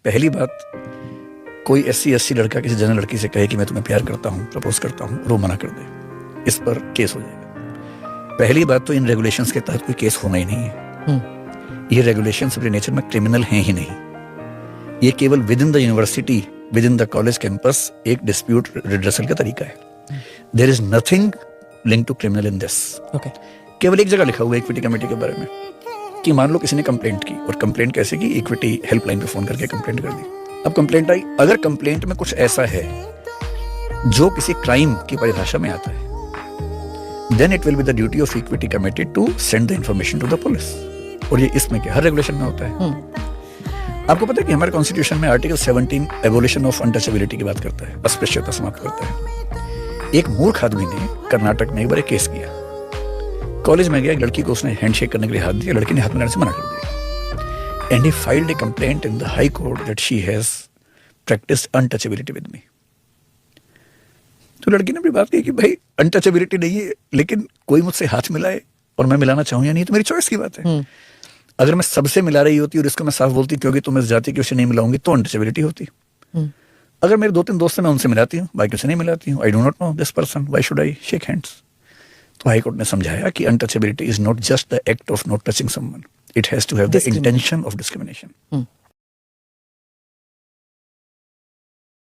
पहली बात, कोई SC लड़का किसी जनरल लड़की से कहे कि मैं तुम्हें प्यार करता हूँ, प्रपोज करता हूँ, और वो मना कर दे, इस पर केस हो जाएगा। पहली बात तो इन रेगुलेशंस के तहत कोई केस होना ही नहीं है। ये रेगुलेशंस अपने नेचर में क्रिमिनल हैं ही नहीं। ये केवल within the university, within the college campus एक डिस्प्यूट रिड्रेसल का तरीका है। There is nothing link to criminal in this. केवल एक जगह लिखा हुआ है इक्विटी कमेटी के बारे में कि मान लो किसी ने कंप्लेंट की, और कंप्लेंट कैसे की, इक्विटी हेल्पलाइन पे फोन करके कंप्लेंट कर दी। अब कंप्लेंट आई, अगर कंप्लेंट में कुछ ऐसा है जो किसी क्राइम की परिभाषा में आता है, then it will be the duty of equity committee to send the information to the police. और ये इसमें क्या हर रेगुलेशन में होता है। आपको पता है कि हमारे कॉन्स्टिट्यूशन में आर्टिकल 17 एबोलिशन ऑफ अनटचेबिलिटी की बात करता है, अस्पृश्यता समाप्त करता है। एक मूर्ख आदमी ने कर्नाटक में एक बार एक केस किया। कॉलेज में गया, एक लड़की को उसने हैंडशेक करने के लिए हाथ दिया, लड़की ने हाथ मिलाने से मना कर दिया। And he filed A complaint in the high court that she has practised untouchability with me. तो लड़की ने अपनी बात कही कि भाई अनटचेबिलिटी नहीं है, लेकिन कोई मुझसे हाथ मिलाए और मैं मिलाना चाहूं या नहीं तो मेरी चॉइस की बात है। अगर मैं सबसे मिला रही होती और इसको मैं साफ बोलती क्योंकि तुम इस जाति की उसे नहीं मिलाऊंगी, तो अनटचेबिलिटी होती। अगर मेरे 2-3 दोस्त हैं, मैं उनसे मिलाती हूँ, बाकी उसे नहीं मिलाती हूँ। I do not know this person, why should I shake hands. तो हाई कोर्ट ने समझाया कि untouchability is not just the act of not touching someone, it has to have the intention of discrimination.